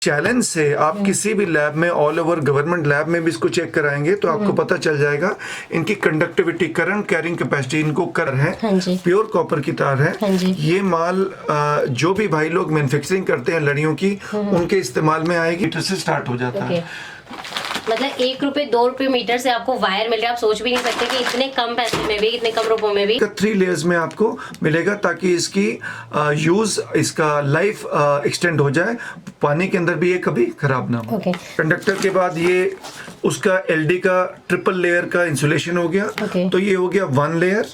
Challenge से आप किसी भी लैब में, ऑल ओवर गवर्नमेंट लैब में भी इसको चेक कराएंगे तो आपको पता चल जाएगा इनकी कंडक्टिविटी, करंट कैरिंग कैपेसिटी इनको कर है। प्योर कॉपर की तार है। ये माल जो भी भाई लोग मैन्युफैक्चरिंग करते हैं लड़ियों की, उनके इस्तेमाल में आएगी। मीटर से स्टार्ट हो जाता है। मतलब 1 रुपए 2 रुपए मीटर से आपको वायर मिल रहा है। आप सोच भी नहीं सकते कि इतने कम पैसे में भी, इतने कम रुपयों में भी 3 लेयर्स में आपको मिलेगा ताकि इसकी यूज, इसका लाइफ एक्सटेंड हो जाए, पानी के अंदर भी ये कभी खराब ना हो। कंडक्टर के बाद ये उसका एलडी का ट्रिपल लेयर का इंसुलेशन हो गया। तो ये हो गया 1 लेयर,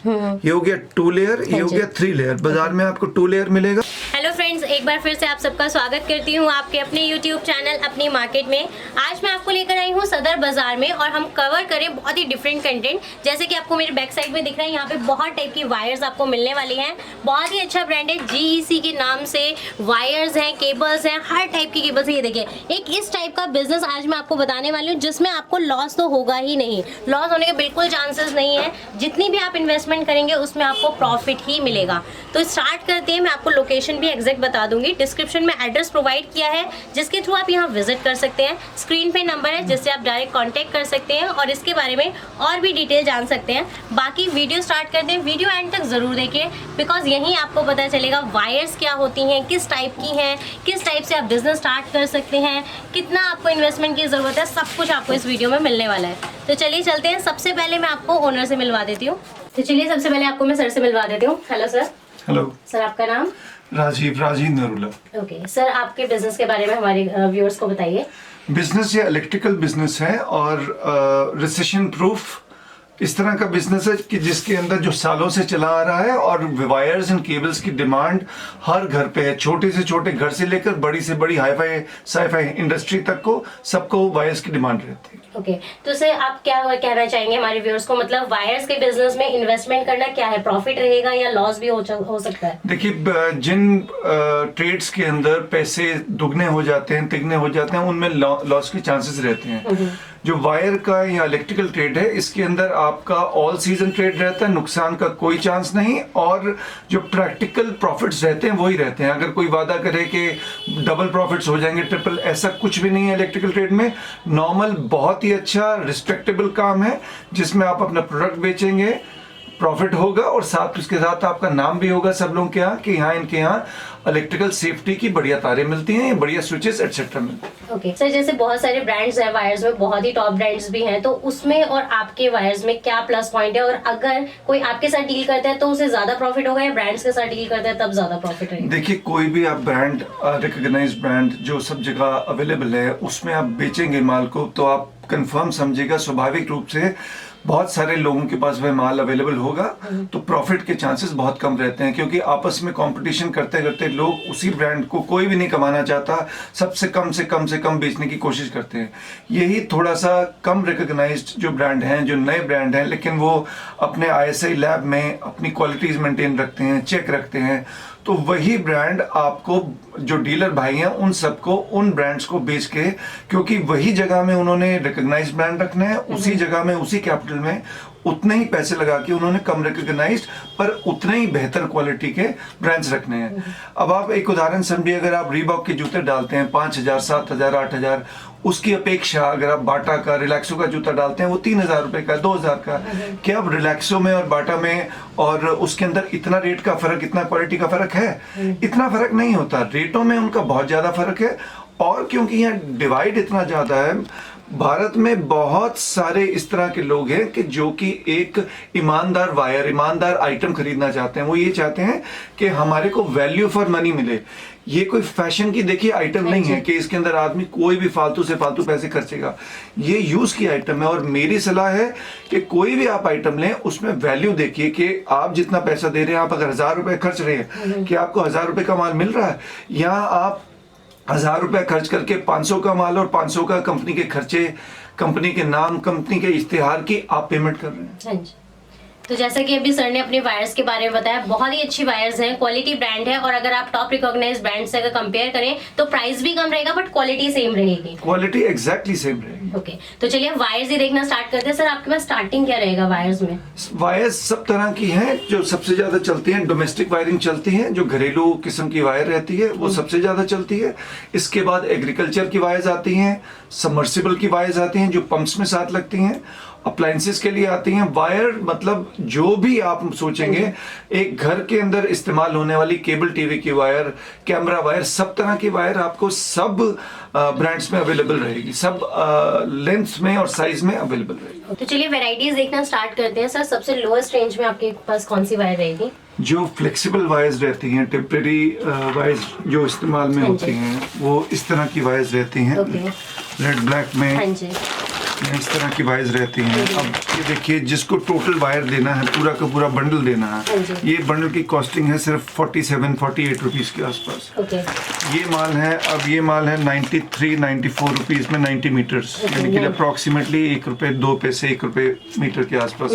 ये हो गया 2 लेयर, ये हो गया 3 लेयर। बाजार में आपको 2 लेयर मिलेगा। हेलो फ्रेंड्स, एक बार फिर से आप सबका स्वागत करती हूँ आपके अपने यूट्यूब चैनल अपनी मार्केट में। आज मैं आपको लेकर आई हूँ सदर बाजार में और हम कवर करें बहुत ही डिफरेंट कंटेंट। जैसे कि आपको मेरे बैक साइड में दिख रहा है, यहाँ पे बहुत टाइप की वायर्स आपको मिलने वाली हैं। बहुत ही अच्छा ब्रांड है, GEC के नाम से वायर्स हैं, केबल्स हैं, हर टाइप की केबल्स। ये देखिए, एक इस टाइप का बिजनेस आज मैं आपको बताने वाली हूँ जिसमें आपको लॉस तो होगा ही नहीं। लॉस होने के बिल्कुल चांसेस नहीं है। जितनी भी आप इन्वेस्टमेंट करेंगे उसमें आपको प्रॉफिट ही मिलेगा। तो स्टार्ट करते हैं। मैं आपको लोकेशन भी एग्जैक्ट बता दूंगी। डिस्क्रिप्शन में एड्रेस प्रोवाइड किया है जिसके थ्रू आप यहाँ विजिट कर सकते हैं। स्क्रीन पे नंबर है जिससे आप डायरेक्ट कांटेक्ट कर सकते हैं और इसके बारे में और भी डिटेल जान सकते हैं। बाकी वीडियो स्टार्ट करते हैं। वीडियो एंड तक जरूर देखिए, बिकॉज यहीं आपको पता चलेगा वायर्स क्या होती हैं, किस टाइप की हैं, किस टाइप से आप बिजनेस स्टार्ट कर सकते हैं, कितना आपको इन्वेस्टमेंट की जरूरत है, सब कुछ आपको इस वीडियो में मिलने वाला है। तो चलिए चलते हैं। सबसे पहले मैं आपको ओनर से मिलवा देती हूँ। तो चलिए सबसे पहले आपको मैं सर से मिलवा देती हूँ। Hello sir. हेलो सर, आपका नाम? राजीव नरूला। ओके सर, आपके बिजनेस के बारे में हमारे व्यूअर्स को बताइए। बिजनेस ये इलेक्ट्रिकल बिजनेस है और रिसेशन प्रूफ इस तरह का बिजनेस है कि जिसके अंदर जो सालों से चला आ रहा है और वायर्स एंड केबल्स की डिमांड हर घर पे है। छोटे से छोटे घर से लेकर बड़ी से बड़ी हाईफाई साईफाई इंडस्ट्री तक को सबको वायर्स की डिमांड रहती है। ओके, तो सर आप क्या कहना चाहेंगे हमारे व्यूअर्स को? मतलब वायर्स के बिजनेस में इन्वेस्टमेंट करना क्या है? प्रॉफिट रहेगा या लॉस भी हो सकता है? देखिए, जिन ट्रेड्स के अंदर पैसे दुगने हो जाते हैं, तिगने हो जाते हैं, उनमें लॉस के चांसेस रहते हैं। जो वायर का या इलेक्ट्रिकल ट्रेड है, इसके अंदर आपका ऑल सीजन ट्रेड रहता है, नुकसान का कोई चांस नहीं और जो प्रैक्टिकल प्रॉफिट्स रहते हैं वही रहते हैं। अगर कोई वादा करे कि डबल प्रॉफिट्स हो जाएंगे, ट्रिपल, ऐसा कुछ भी नहीं है इलेक्ट्रिकल ट्रेड में। नॉर्मल बहुत ही अच्छा रिस्पेक्टेबल काम है जिसमें आप अपना प्रोडक्ट बेचेंगे, प्रॉफिट होगा और साथ उसके साथ आपका नाम भी होगा सब लोगों के यहाँ कि यहाँ इनके यहाँ इलेक्ट्रिकल सेफ्टी की बढ़िया तारें मिलती हैं, बढ़िया स्विचेस एटसेट्रा मिलते हैं। ओके सर, जैसे बहुत सारे ब्रांड्स हैं वायर्स में, बहुत ही टॉप ब्रांड्स भी हैं, तो उसमें और आपके वायर्स में क्या प्लस पॉइंट है? और अगर कोई आपके साथ डील करता है तो उसे ज्यादा प्रॉफिट होगा या ब्रांड्स के साथ डील करता है तब ज्यादा प्रॉफिट है? देखिए, कोई भी आप ब्रांड, रिकॉग्नाइज्ड ब्रांड जो सब जगह अवेलेबल है, उसमें आप बेचेंगे माल को तो आप कंफर्म समझिएगा स्वाभाविक रूप से बहुत सारे लोगों के पास वह माल अवेलेबल होगा तो प्रॉफिट के चांसेस बहुत कम रहते हैं, क्योंकि आपस में कंपटीशन करते करते लोग उसी ब्रांड को, कोई भी नहीं कमाना चाहता, सबसे कम बेचने की कोशिश करते हैं। यही थोड़ा सा कम रिकॉग्नाइज्ड जो ब्रांड हैं, जो नए ब्रांड हैं, लेकिन वो अपने ISI लैब में अपनी क्वालिटीज मेंटेन रखते हैं, चेक रखते हैं, तो वही ब्रांड आपको, जो डीलर भाई हैं, उन सबको उन ब्रांड्स को बेच के, क्योंकि वही जगह में उन्होंने रिकॉग्नाइज्ड ब्रांड रखना है, उसी जगह में, उसी कैपिटल में उतने ही पैसे लगा के उन्होंने कम रिकॉग्नाइज्ड पर उतने ही बेहतर क्वालिटी के ब्रांड्स रखने हैं। अब आप एक उदाहरण समझिए, अगर आप रीबॉक के जूते डालते हैं 5,000, 7,000, 8,000, उसकी अपेक्षा अगर आप बाटा का, रिलैक्सो का जूता डालते हैं वो 3,000 रुपए का, 2,000 का। क्या अब रिलैक्सो में और बाटा में और उसके अंदर इतना रेट का फर्क, इतना क्वालिटी का फर्क है? इतना फर्क नहीं होता। रेटों में उनका बहुत ज्यादा फर्क है और क्योंकि यहाँ डिवाइड इतना ज्यादा है, भारत में बहुत सारे इस तरह के लोग हैं कि जो कि एक ईमानदार वायर, ईमानदार आइटम खरीदना चाहते हैं। वो ये चाहते हैं कि हमारे को वैल्यू फॉर मनी मिले। ये कोई फैशन की देखिए आइटम नहीं है कि इसके अंदर आदमी कोई भी फालतू से फालतू पैसे खर्चेगा। ये यूज की आइटम है और मेरी सलाह है कि कोई भी आप आइटम लें उसमें वैल्यू देखिए कि आप जितना पैसा दे रहे हैं, आप अगर 1,000 रुपए खर्च रहे हैं कि आपको 1,000 रुपए का माल मिल रहा है, या आप 1,000 रुपए खर्च करके 500 का माल और 500 का कंपनी के खर्चे, कंपनी के नाम, कंपनी के इश्तेहार की आप पेमेंट कर रहे हैं। तो जैसा कि अभी सर ने अपने वायर्स के बारे में बताया, बहुत ही अच्छी वायर्स हैं, क्वालिटी ब्रांड है, और अगर आप टॉप रिकॉग्नाइज्ड ब्रांड से अगर कंपेयर करें तो प्राइस भी कम रहेगा बट क्वालिटी सेम रहेगी। क्वालिटी एग्जैक्टली सेम रहेगी। ओके, तो चलिए वायर्स ही देखना स्टार्ट करते हैं। सर आपके पास स्टार्टिंग क्या रहेगा वायर्स में? वायर्स सब तरह की हैं। जो सबसे ज्यादा चलती हैं डोमेस्टिक वायरिंग चलती है, जो घरेलू किस्म की वायर रहती है वो सबसे ज्यादा चलती है। इसके बाद एग्रीकल्चर की वायर्स आती हैं, सबमर्सिबल की वायर्स आती हैं जो पंप्स में साथ लगती हैं, अप्लायंसेस के लिए आती हैं। वायर मतलब जो भी आप सोचेंगे, एक घर के अंदर इस्तेमाल होने वाली केबल टीवी की वायर, कैमरा वायर, सब तरह की वायर आपको सब ब्रांड्स में अवेलेबल रहेगी, सब लेंथ में और साइज में अवेलेबल रहेगी। तो चलिए वैरायटीज देखना स्टार्ट करते हैं। सर सबसे लोएस्ट रेंज में आपके पास कौन सी वायर रहेगी? जो फ्लेक्सिबल वायर्स रहती हैं, टेम्परेरी वायर्स जो इस्तेमाल में होती हैं, वो इस तरह की वायर्स रहती हैं। रेड ब्लैक में हाँ जी, इस तरह की वायर्स रहती हैं। अब ये देखिए, जिसको टोटल वायर देना है, पूरा का पूरा बंडल देना है, ये बंडल की कॉस्टिंग है सिर्फ 47-48 रुपीज के आसपास। ओके, ये माल है, अब ये माल है 93-94 रुपीज में 90 मीटर्स, यानी कि अप्रॉक्सीमेटली 1 रुपये 2 पैसे 1 रुपये मीटर के आसपास।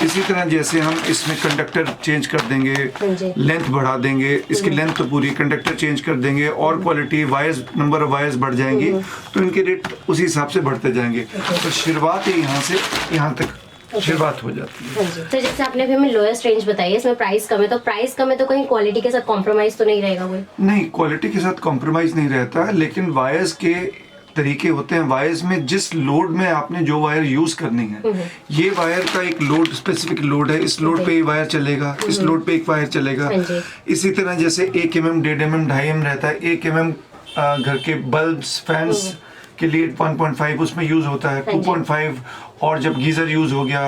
इसी तरह जैसे हम इसमें कंडक्टर चेंज कर देंगे, लेंथ बढ़ा देंगे, इसकी लेंथ तो पूरी, कंडक्टर चेंज कर देंगे और quality wires, number of wires बढ़ जाएंगी, तो इनके रेट उसी हिसाब से बढ़ते जाएंगे। तो शुरुआत ही यहाँ से यहाँ तक शुरुआत हो जाती है। तो जैसे आपने भी हमें लोएस्ट रेंज बताई है, इसमें प्राइस कम है, तो प्राइस कम है तो कहीं क्वालिटी के साथ कॉम्प्रोमाइज तो नहीं रहेगा कोई? नहीं, क्वालिटी के साथ कॉम्प्रोमाइज नहीं रहता, लेकिन वायर्स के तरीके होते हैं। वायर्स में जिस लोड में आपने जो वायर यूज करनी है, ये वायर का एक लोड, स्पेसिफिक लोड है, इस लोड पे ये वायर चलेगा, इस लोड पे एक वायर चलेगा। इसी तरह जैसे 1 mm, 1.5 mm, 2.5 mm रहता है। 1 mm घर के बल्ब्स, फैंस के लिए 1.5 उसमें यूज होता है, 2.5, और जब गीजर यूज हो गया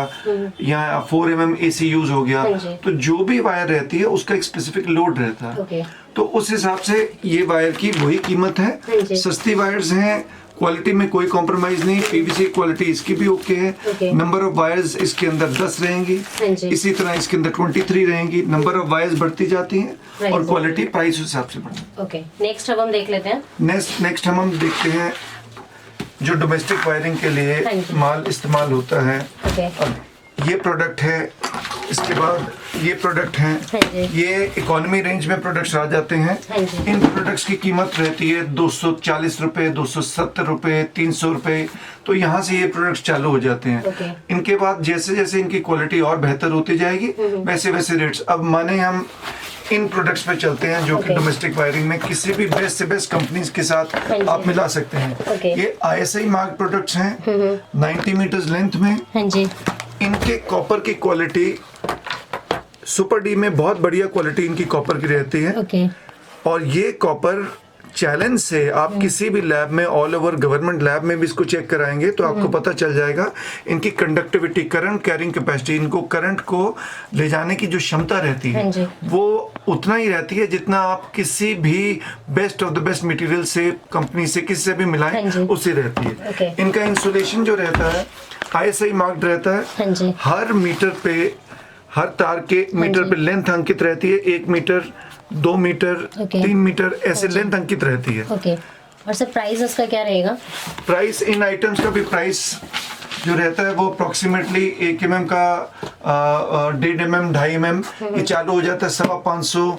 या 4 mm AC यूज हो गया, तो जो भी वायर रहती है उसका एक स्पेसिफिक लोड रहता है। तो उस हिसाब से ये वायर की वही कीमत है। सस्ती वायर्स हैं, क्वालिटी में कोई कॉम्प्रोमाइज नहीं। पीवीसी क्वालिटी इसकी भी ओके है। नंबर ऑफ वायर्स इसके अंदर 10 रहेंगी, इसी तरह इसके अंदर 23 रहेंगी। नंबर ऑफ वायर्स बढ़ती जाती हैं और क्वालिटी प्राइस हिसाब से बढ़ती है। ओके, नेक्स्ट अब हम देख लेते हैं। नेक्स्ट हम देखते हैं जो डोमेस्टिक वायरिंग के लिए माल इस्तेमाल होता है। अब ये प्रोडक्ट है, इसके बाद ये प्रोडक्ट हैं, ये इकोनॉमी रेंज में प्रोडक्ट्स आ जाते हैं। इन प्रोडक्ट्स की कीमत रहती है 240 रुपए, 270 रुपए, 300 रुपए। तो यहाँ से ये प्रोडक्ट्स चालू हो जाते हैं। इनके बाद जैसे जैसे इनकी क्वालिटी और बेहतर होती जाएगी, वैसे वैसे रेट्स। अब माने हम इन प्रोडक्ट्स पे चलते हैं जो कि डोमेस्टिक वायरिंग में किसी भी बेस्ट से बेस्ट कंपनीज के साथ आप मिला सकते हैं। ये ISI मार्क प्रोडक्ट्स हैं, 90 मीटर्स लेंथ में। इनके कॉपर की क्वालिटी सुपर डी में बहुत बढ़िया क्वालिटी इनकी कॉपर की रहती है। और ये कॉपर चैलेंज से आप किसी भी लैब में, ऑल ओवर गवर्नमेंट लैब में भी इसको चेक कराएंगे तो आपको पता चल जाएगा इनकी कंडक्टिविटी, करंट कैरिंग कैपेसिटी, इनको करंट को ले जाने की जो क्षमता रहती है वो उतना ही रहती है जितना आप किसी भी best of the best material से, कंपनी से, किसी से भी मिलाएं, उससे रहती है। इनका इंसुलेशन जो रहता है ISI मार्क्ड रहता है। हर मीटर पे, हर तार के मीटर पे लेंथ अंकित रहती है। 1 मीटर, 2 मीटर, 3 मीटर, ऐसे लेंथ अंकित रहती है। और सर प्राइस उसका क्या रहेगा? प्राइस इन आइटम्स का भी प्राइस जो रहता है वो अप्रोक्सीमेटली 1 mm का 1.5 mm, 2.5 mm ये चालू हो जाता है 550,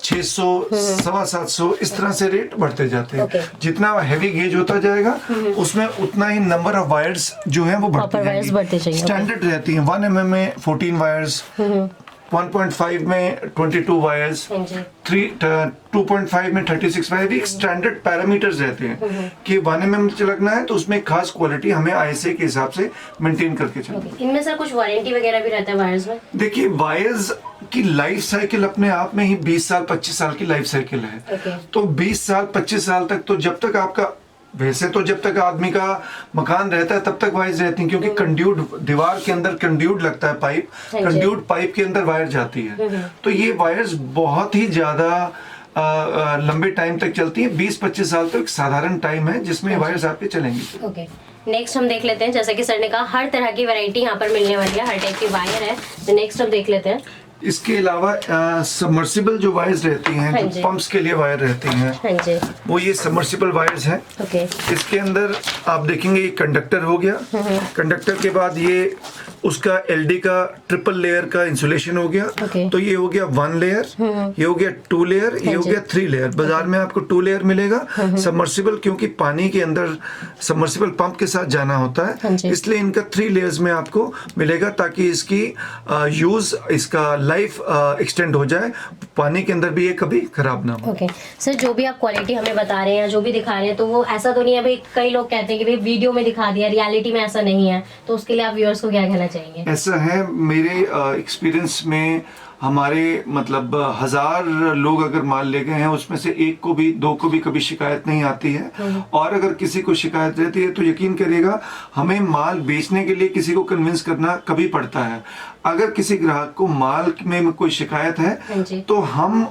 600, 750, इस तरह से रेट बढ़ते जाते हैं। जितना हैवी गेज होता जाएगा उसमें उतना ही नंबर ऑफ वायर्स जो है वो बढ़ते जाएंगे। स्टैंडर्ड रहती हैं 1 mm में 14 वायर्स, 1.5 में 22 वायर्स, 2.5 में 36 वायर। एक स्टैंडर्ड पैरामीटर्स रहते हैं कि 1 mm लगना है तो उसमें खास क्वालिटी हमें ISI के हिसाब से मेंटेन करके चलना। इनमें सर कुछ वारंटी वगैरह भी रहता है वायर्स में? देखिए, वायर्स की लाइफ साइकिल अपने आप में ही 20 साल 25 साल की लाइफ साइकिल है। तो 20 साल 25 साल तक, तो जब तक आपका, वैसे तो जब तक आदमी का मकान रहता है तब तक वायर्स रहती हैं, क्योंकि कंड्यूड, दीवार के अंदर कंड्यूड लगता है पाइप, कंड्यूड पाइप के अंदर वायर जाती है। तो ये वायर्स बहुत ही ज्यादा लंबे टाइम तक चलती है। 20-25 साल तो एक साधारण टाइम है जिसमें वायर्स आपके चलेंगी। नेक्स्ट हम देख लेते हैं, जैसा कि सर ने कहा हर तरह की वैरायटी यहाँ पर मिलने वाली है, हर टाइप की वायर है। तो नेक्स्ट हम देख लेते हैं। इसके अलावा सबमर्सिबल जो वायर्स रहती हैं, जो पंप्स के लिए वायर रहती हैं, वो ये सबमर्सिबल वायर्स हैं। इसके अंदर आप देखेंगे ये कंडक्टर हो गया। कंडक्टर के बाद ये उसका एलडी का ट्रिपल लेयर का इंसुलेशन हो गया। Okay. तो ये हो गया 1 लेयर, ये हो गया 2 लेयर, ये हो गया 3 लेयर। बाजार में आपको 2 लेयर मिलेगा। सबमर्सिबल, क्योंकि पानी के अंदर सबमर्सिबल पंप के साथ जाना होता है, इसलिए इनका 3 लेयर्स में आपको मिलेगा, ताकि इसकी यूज, इसका लाइफ एक्सटेंड हो जाए, पानी के अंदर भी ये कभी खराब ना हो। ओके सर, जो भी आप क्वालिटी हमें बता रहे हैं, जो भी दिखा रहे हैं, तो वो ऐसा तो नहीं है भाई, कई लोग कहते हैं कि भाई वीडियो में दिखा दिया, रियलिटी में ऐसा नहीं है, तो उसके लिए आप व्यूअर्स को क्या कहना चाहेंगे? ऐसा है, मेरे एक्सपीरियंस में हमारे मतलब 1000 लोग अगर माल ले गए हैं, उसमें से 1 को भी 2 को भी कभी शिकायत नहीं आती है। और अगर किसी को शिकायत रहती है तो यकीन करिएगा, हमें माल बेचने के लिए किसी को कन्विंस करना कभी पड़ता है। अगर किसी ग्राहक को माल में कोई शिकायत है तो हम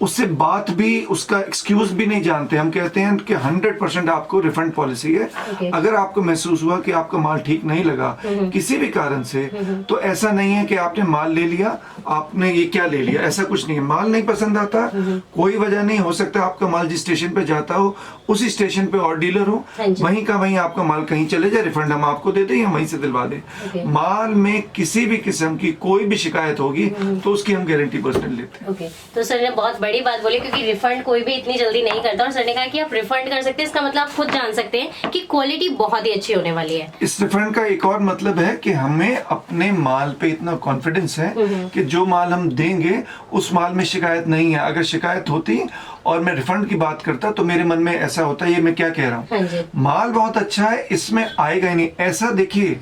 उससे बात भी, उसका एक्सक्यूज भी नहीं जानते। हम कहते हैं कि 100% आपको रिफंड पॉलिसी है। अगर आपको महसूस हुआ कि आपका माल ठीक नहीं लगा किसी भी कारण से, तो ऐसा नहीं है कि आपने माल ले लिया, आपने ये क्या ले लिया, ऐसा कुछ नहीं है। माल नहीं पसंद आता, कोई वजह नहीं, हो सकता आपका माल जिस स्टेशन पे जाता हो उसी स्टेशन पे और डीलर हो, वहीं का वहीं आपका माल कहीं चले जाए, रिफंड हम आपको दे दें या वहीं से दिलवा दें। माल में किसी भी किस्म की कोई भी शिकायत होगी तो उसकी हम गारंटी पर्सनल लेते हैं। तो सर ने बहुत बड़ी बात बोली, क्योंकि रिफंड कोई भी इतनी जल्दी नहीं करता, और सर ने कहा कि आप रिफंड कर सकते हैं, इसका मतलब आप खुद जान सकते हैं कि क्वालिटी बहुत ही अच्छी होने वाली है। इस रिफंड का एक और मतलब है कि हमें अपने माल पे इतना कॉन्फिडेंस है कि जो माल हम देंगे उस माल में शिकायत नहीं है। अगर शिकायत होती और मैं रिफंड की बात करता तो मेरे मन में ऐसा होता, ये मैं क्या कह रहा हूँ, माल बहुत अच्छा है, इसमें आएगा ही नहीं। ऐसा देखिए,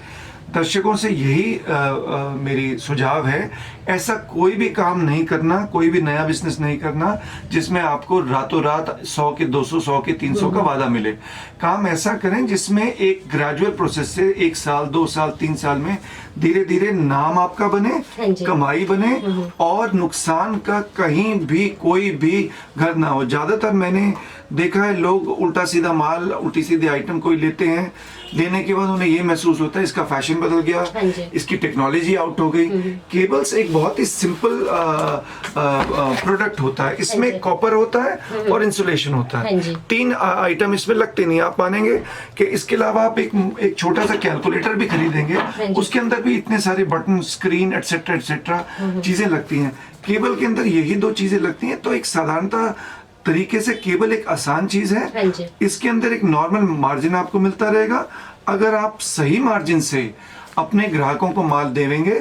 दर्शकों से यही मेरी सुझाव है, ऐसा कोई भी काम नहीं करना, कोई भी नया बिजनेस नहीं करना जिसमें आपको रातों रात 100 के 200, 100 के 300 का वादा मिले। काम ऐसा करें जिसमें एक ग्रेजुअल प्रोसेस से 1 साल, 2 साल, 3 साल में धीरे धीरे नाम आपका बने, कमाई बने, और नुकसान का कहीं भी कोई भी घर ना हो। ज्यादातर मैंने देखा है, लोग उल्टा सीधा माल, उल्टी सीधी आइटम कोई लेते हैं, लेने के बाद उन्हें ये महसूस होता है इसका फैशन बदल गया, इसकी टेक्नोलॉजी आउट हो गई। केबल्स एक बहुत ही सिंपल प्रोडक्ट होता है, इसमें कॉपर होता है और इंसुलेशन होता है। 3 आइटम इसमें लगते नहीं। आप मानेंगे कि इसके अलावा आप एक छोटा सा कैलकुलेटर भी खरीदेंगे, उसके अंदर भी इतने सारे बटन, स्क्रीन, एटसेट्रा एटसेट्रा चीजें लगती हैं। केबल के अंदर यही 2 चीजें लगती हैं। तो एक साधारणता तरीके से केबल एक आसान चीज है, इसके अंदर एक नॉर्मल मार्जिन आपको मिलता रहेगा। अगर आप सही मार्जिन से अपने ग्राहकों को माल देवेंगे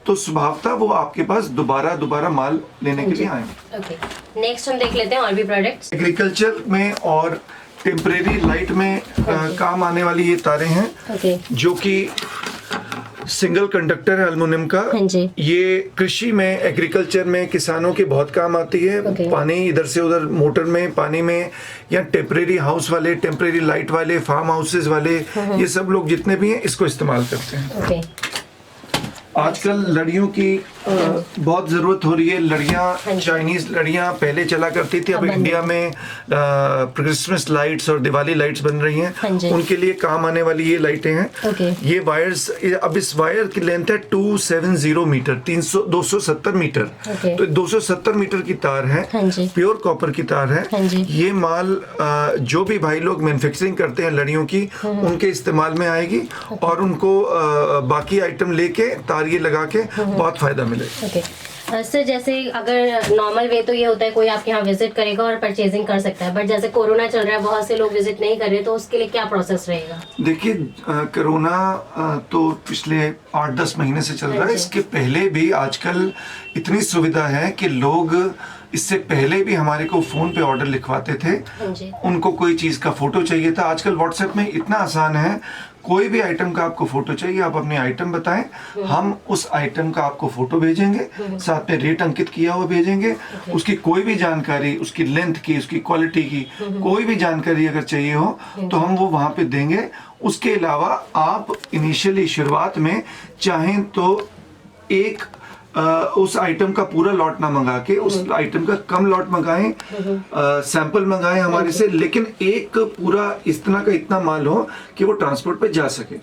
तो स्वभावतः वो आपके पास दोबारा माल लेने के लिए आएंगे। नेक्स्ट हम देख लेते हैं और भी प्रोडक्ट्स। एग्रीकल्चर में और टेम्परेरी लाइट में काम आने वाली ये तारें हैं, जो कि सिंगल कंडक्टर है एल्युमिनियम का। ये कृषि में, एग्रीकल्चर में किसानों के बहुत काम आती है। पानी इधर से उधर मोटर में, पानी में, या टेम्परेरी हाउस वाले, टेम्परेरी लाइट वाले, फार्म हाउसेज वाले, ये सब लोग जितने भी हैं इसको इस्तेमाल करते हैं। आजकल लड़ियों की बहुत जरूरत हो रही है। लड़ियाँ, चाइनीज लड़ियाँ पहले चला करती थी, अब इंडिया में क्रिसमस लाइट्स और दिवाली लाइट्स बन रही हैं, उनके लिए काम आने वाली ये लाइटें हैं। ये वायर्स, अब इस वायर की लेंथ है 270 मीटर, 270 मीटर। तो 270 मीटर की तार है, प्योर कॉपर की तार है। ये माल जो भी भाई लोग मैन्युफैक्चरिंग करते हैं लड़ियों की, उनके इस्तेमाल में आएगी, और उनको बाकी आइटम लेके तार ये लगा के बहुत फायदा मिलेगा। सर जैसे अगर नॉर्मल वे तो ये होता है कोई आपके यहाँ विजिट करेगा और परचेजिंग कर सकता है, बट जैसे कोरोना चल रहा है, बहुत से लोग विजिट नहीं कर रहे, तो उसके लिए क्या प्रोसेस रहेगा? देखिए, कोरोना तो पिछले 8-10 महीने से चल रहा है। इसके पहले भी आजकल इतनी सुविधा है कि लोग इससे पहले भी हमारे को फोन पे ऑर्डर लिखवाते थे। उनको कोई चीज का फोटो चाहिए था, आजकल व्हाट्सएप में इतना आसान है, कोई भी आइटम का आपको फोटो चाहिए, आप अपने आइटम बताएं, हम उस आइटम का आपको फोटो भेजेंगे, साथ में रेट अंकित किया हुआ भेजेंगे। उसकी कोई भी जानकारी, उसकी लेंथ की, उसकी क्वालिटी की कोई भी जानकारी अगर चाहिए हो तो हम वो वहां पे देंगे। उसके अलावा आप इनिशियली शुरुआत में चाहें तो एक उस आइटम का पूरा लॉट ना मंगा के उस आइटम का कम लॉट मंगाएं, सैंपल मंगाएं हमारे से, लेकिन एक पूरा इस तरह का इतना माल हो कि वो ट्रांसपोर्ट पे जा सके।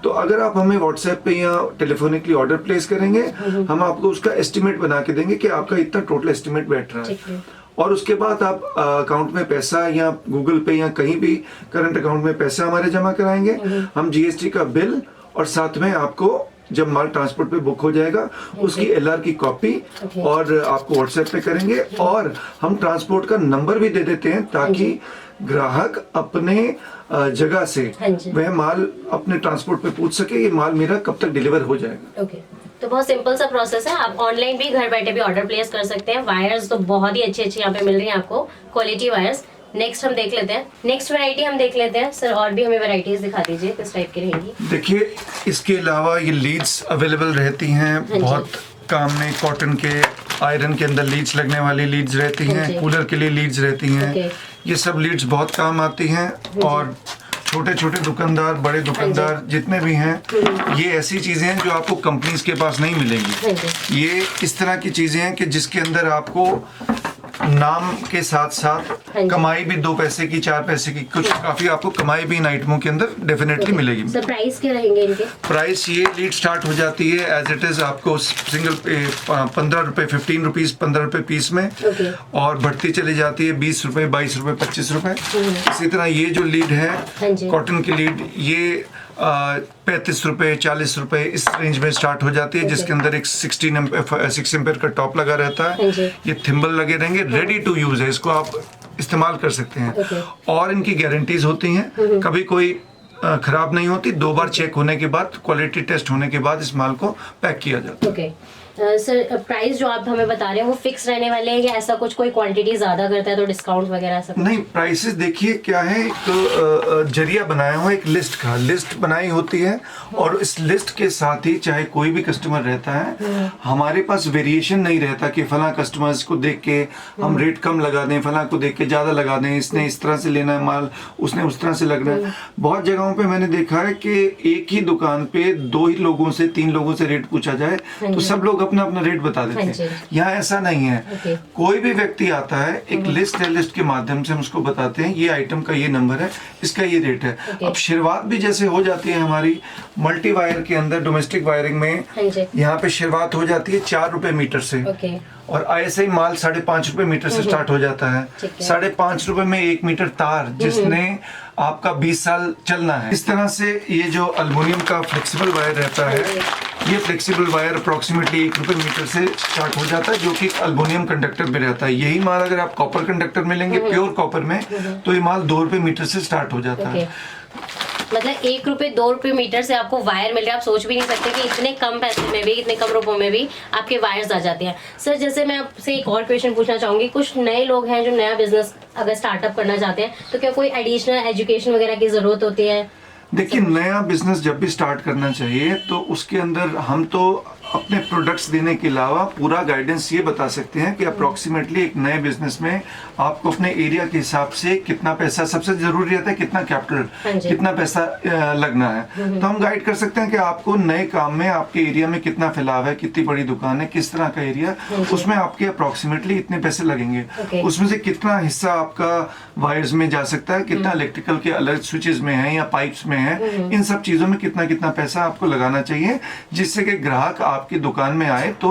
तो अगर आप हमें व्हाट्सएप पे या टेलीफोनिकली ऑर्डर प्लेस करेंगे, हम आपको उसका एस्टिमेट बना के देंगे कि आपका इतना टोटल एस्टिमेट बैठ रहा है, और उसके बाद आप अकाउंट में पैसा या गूगल पे या कहीं भी करंट अकाउंट में पैसा हमारे जमा कराएंगे, हम जीएसटी का बिल और साथ में आपको जब माल ट्रांसपोर्ट पे बुक हो जाएगा उसकी LR की कॉपी और आपको व्हाट्सएप पे करेंगे, और हम ट्रांसपोर्ट का नंबर भी दे देते हैं ताकि ग्राहक अपने जगह से वह माल अपने ट्रांसपोर्ट पे पूछ सके ये माल मेरा कब तक डिलीवर हो जाएगा। ओके, तो बहुत सिंपल सा प्रोसेस है। आप ऑनलाइन भी घर बैठे भी ऑर्डर प्लेस कर सकते हैं। वायर्स तो बहुत ही अच्छे यहाँ पे मिल रही हैं आपको, क्वालिटी वायर्स। नेक्स्ट हम देख लेते हैं, नेक्स्ट वैरायटी हम देख लेते हैं। सर और भी हमें वैरायटीज दिखा दीजिए किस टाइप की रहेंगी। देखिए इसके अलावा ये लीड्स अवेलेबल रहती हैं बहुत काम में, कॉटन के आयरन के अंदर लीड्स लगने वाली लीड्स रहती हैं, कूलर के लिए लीड्स रहती हैं। ये सब लीड्स बहुत काम आती हैं, और छोटे छोटे दुकानदार, बड़े दुकानदार जितने भी हैं, ये ऐसी चीजें हैं जो आपको कंपनीज के पास नहीं मिलेंगी। ये इस तरह की चीजें हैं कि जिसके अंदर आपको नाम के साथ साथ कमाई भी 2 पैसे की, 4 पैसे की, कुछ काफी आपको कमाई भी इन आइटमों के अंदर डेफिनेटली मिलेगी। सर प्राइस क्या रहेंगे इनके? प्राइस ये लीड स्टार्ट हो जाती है एज इट इज आपको सिंगल 15 रुपए, 15 रुपीज, 15 रुपए पीस में, और बढ़ती चली जाती है 20 रुपए, 22 रुपए, 25 रुपए। इसी तरह ये जो लीड है कॉटन की लीड, ये 35 रुपए, 40 रुपए इस रेंज में स्टार्ट हो जाती है, जिसके अंदर एक 6 एम्पेयर का टॉप लगा रहता है। ये थिम्बल लगे रहेंगे, रेडी टू यूज है, इसको आप इस्तेमाल कर सकते हैं। और इनकी गारंटीज होती हैं, कभी कोई खराब नहीं होती। 2 बार चेक होने के बाद, क्वालिटी टेस्ट होने के बाद इस माल को पैक किया जाता है। सर प्राइस जो आप हमें बता रहे हैं वो फिक्स रहने वाले हैं या ऐसा कुछ, कोई क्वांटिटी ज्यादा करता है तो डिस्काउंट वगैरह ऐसा? नहीं, प्राइसेस देखिए क्या है, एक जरिया बनाया हुआ, एक लिस्ट बनाई होती है, और इस लिस्ट के साथ ही चाहे कोई भी कस्टमर रहता है, हमारे पास वेरिएशन नहीं रहता कि फला कस्टमर्स को देख के हम रेट कम लगा दें, फला को देख के ज्यादा लगा दें, इसने इस तरह से लेना है माल, उसने उस तरह से लगना है। बहुत जगहों पे मैंने देखा है कि एक ही दुकान पे 2 ही लोगों से, 3 लोगों से रेट पूछा जाए तो सब लोग अपना अपना रेट बता देते हैं। यहाँ ऐसा नहीं है। कोई भी व्यक्ति आता है, एक लिस्ट है, लिस्ट के माध्यम से हम उसको बताते हैं ये आइटम का ये नंबर है, इसका ये रेट है। अब शुरुआत भी जैसे हो जाती है हमारी मल्टी वायर के अंदर, डोमेस्टिक वायरिंग में यहाँ पे शुरुआत हो जाती है 4 रुपए मीटर से, और ऐसे ही माल 5.5 रुपए मीटर से स्टार्ट हो जाता है। 5.5 रुपए में 1 मीटर तार, जिसने आपका 20 साल चलना है। इस तरह से ये जो एल्युमिनियम का फ्लेक्सिबल वायर रहता है, ये फ्लेक्सिबल वायर अप्रोक्सीमेटली 1 रुपए मीटर से स्टार्ट हो जाता है, जो कि एल्युमिनियम कंडक्टर में रहता है। यही माल अगर आप कॉपर कंडक्टर में लेंगे, प्योर कॉपर में, तो ये माल 2 रुपए मीटर से स्टार्ट हो जाता है। मतलब 1 रुपए 2 रुपए मीटर से आपको वायर मिल रहा है। आप सोच भी नहीं सकते कि इतने कम पैसे में भी, इतने कम रुपयों में भी आपके वायर्स आ जाते हैं। सर जैसे मैं आपसे एक और क्वेश्चन पूछना चाहूंगी, कुछ नए लोग हैं जो नया बिजनेस अगर स्टार्टअप करना चाहते हैं, तो क्या कोई एडिशनल एजुकेशन वगैरह की जरूरत होती है? देखिए, नया बिजनेस जब भी स्टार्ट करना चाहिए तो उसके अंदर हम तो अपने प्रोडक्ट्स देने के अलावा पूरा गाइडेंस ये बता सकते हैं कि अप्रोक्सीमेटली एक नए बिजनेस में आपको अपने एरिया के हिसाब से कितना पैसा, सबसे जरूरी रहता है कितना कैपिटल, कितना पैसा लगना है। तो हम गाइड कर सकते हैं कि आपको नए काम में आपके एरिया में कितना फैलाव है, कितनी बड़ी दुकान है, किस तरह का एरिया, उसमें आपके अप्रोक्सीमेटली इतने पैसे लगेंगे। उसमें से कितना हिस्सा आपका वायर्स में जा सकता है, कितना इलेक्ट्रिकल के अलग स्विचेस में है या पाइप्स में है, इन सब चीजों में कितना कितना पैसा आपको लगाना चाहिए, जिससे कि ग्राहक आपकी दुकान में आए तो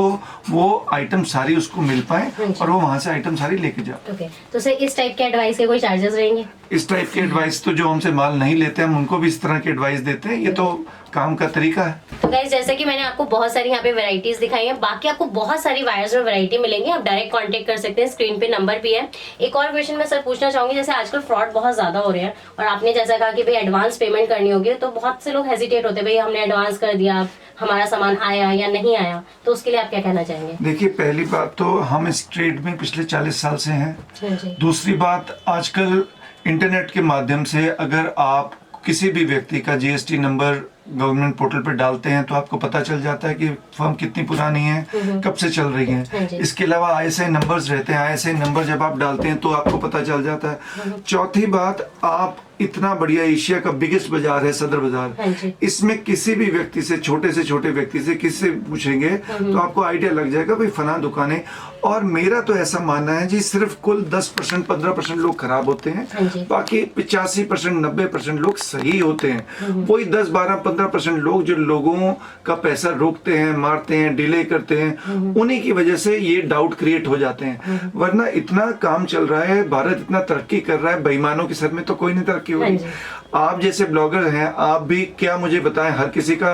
वो आइटम सारी उसको मिल पाए और वो वहां से आइटम सारी लेके जाए। तो सर इस टाइप के एडवाइस के कोई चार्जेस रहेंगे? इस टाइप के एडवाइस तो जो हमसे माल नहीं लेते हम उनको भी इस तरह के एडवाइस देते हैं, ये तो काम का तरीका है। तो गाइस जैसे कि मैंने आपको बहुत सारी यहाँ पे वैरायटीज दिखाई हैं, बाकी आपको बहुत सारी वायर्स में वैरायटी मिलेंगी, आप डायरेक्ट कांटेक्ट कर सकते हैं, स्क्रीन पे नंबर भी है। एक और क्वेश्चन मैं सर पूछना चाहूंगी, जैसे आजकल फ्रॉड बहुत ज्यादा हो रहे हैं और आपने जैसा कहा कि भाई एडवांस पेमेंट करनी होगी, तो बहुत से लोग हेजिटेट होते हैं, भाई हमने एडवांस कर दिया, हमारा सामान आया या नहीं आया, तो उसके लिए आप क्या कहना चाहेंगे? देखिए, पहली बात तो हम इस ट्रेड में पिछले 40 साल से हैं। दूसरी बात, आजकल इंटरनेट के माध्यम से अगर आप किसी भी व्यक्ति का जीएसटी नंबर गवर्नमेंट पोर्टल पे डालते हैं तो आपको पता चल जाता है कि फर्म कितनी पुरानी है, कब से चल रही है। इसके अलावा आईएसआई नंबर्स रहते हैं, आईएसआई नंबर जब आप डालते हैं तो आपको पता चल जाता है। चौथी बात, आप इतना बढ़िया एशिया का बिगेस्ट बाजार है सदर बाजार, इसमें किसी भी व्यक्ति से, छोटे व्यक्ति से किसी से पूछेंगे तो आपको आइडिया लग जाएगा भाई फला दुकान है। और मेरा तो ऐसा मानना है जी, सिर्फ कुल 10% 15% लोग खराब होते हैं, बाकी 85% 90% लोग सही होते हैं। वही 10-12-15% लोग जो लोगों का पैसा रोकते हैं, मारते हैं, डिले करते हैं, उन्हीं की वजह से ये डाउट क्रिएट हो जाते हैं। वरना इतना काम चल रहा है, भारत इतना तरक्की कर रहा है, बेईमानों के सर में तो कोई नहीं तरक्की की हो रही है। आप जैसे ब्लॉगर हैं, आप भी क्या मुझे बताएं, हर किसी का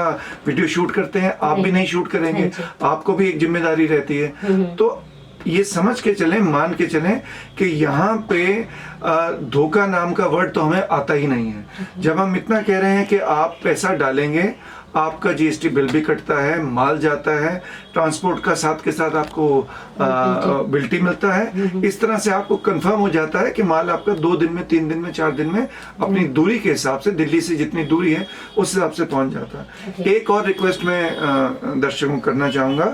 वीडियो शूट करते हैं, आप भी नहीं शूट करेंगे, आपको भी एक जिम्मेदारी रहती है। तो ये समझ के चलें, मान के चलें कि यहाँ पे धोखा नाम का वर्ड तो हमें आता ही नहीं है। जब हम इतना कह रहे हैं कि आप पैसा डालेंगे, आपका जीएसटी बिल भी कटता है, माल जाता है, ट्रांसपोर्ट का साथ के साथ आपको बिल्टी मिलता है। इस तरह से आपको कंफर्म हो जाता है कि माल आपका 2 दिन में, 3 दिन में, 4 दिन में अपनी दूरी के हिसाब से, दिल्ली से जितनी दूरी है उस हिसाब से पहुंच जाता है। एक और रिक्वेस्ट मैं दर्शकों को करना चाहूंगा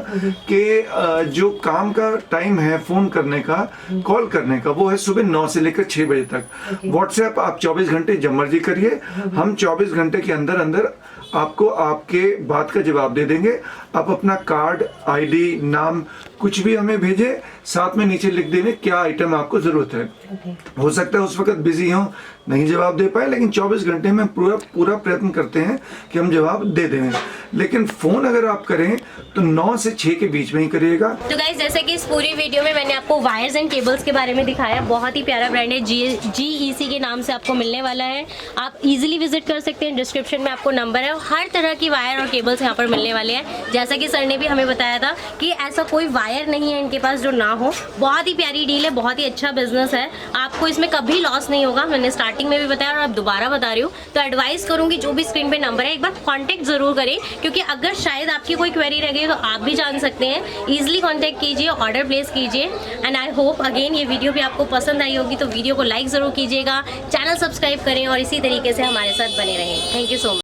कि जो काम का टाइम है फोन करने का, कॉल करने का, वो है सुबह 9 से लेकर 6 बजे तक। व्हाट्सएप आप 24 घंटे जब मर्जी करिए, हम 24 घंटे के अंदर अंदर आपको आपके बात का जवाब दे देंगे। आप अपना कार्ड, आईडी, नाम कुछ भी हमें भेजें, साथ में नीचे लिख देंगे क्या आइटम आपको जरूरत है। हो सकता है उस वक्त बिजी हो, नहीं जवाब दे पाए, लेकिन 24 घंटे में पूरा प्रयत्न करते हैं कि हम जवाब दे दें। लेकिन फोन अगर आप करें तो 9 से 6 के बीच में ही करिएगा। तो गाइस, जैसे कि इस पूरी वीडियो में मैंने आपको वायर्स एंड केबल्स के बारे में दिखाया, बहुत ही प्यारा ब्रांड है, GEC के नाम से आपको मिलने वाला है। आप इजीली विजिट कर सकते हैं, डिस्क्रिप्शन में आपको नंबर है। हर तरह की वायर और केबल्स यहाँ पर मिलने वाले हैं। जैसा कि सर ने भी हमें बताया था कि ऐसा कोई वायर नहीं है इनके पास जो ना हो। बहुत ही प्यारी डील है, बहुत ही अच्छा बिजनेस है, आपको इसमें कभी लॉस नहीं होगा। मैंने स्टार्टिंग में भी बताया और अब दोबारा बता रही हूँ। तो एडवाइस करूंगी, जो भी स्क्रीन पे नंबर है एक बार कांटेक्ट जरूर करें, क्योंकि अगर शायद आपकी कोई क्वेरी रह गई तो आप भी जान सकते हैं। इजीली कांटेक्ट कीजिए, ऑर्डर प्लेस कीजिए। एंड आई होप अगेन ये वीडियो भी आपको पसंद आई होगी, तो वीडियो को लाइक जरूर कीजिएगा, चैनल सब्सक्राइब करें और इसी तरीके से हमारे साथ बने रहें। Thank you so much.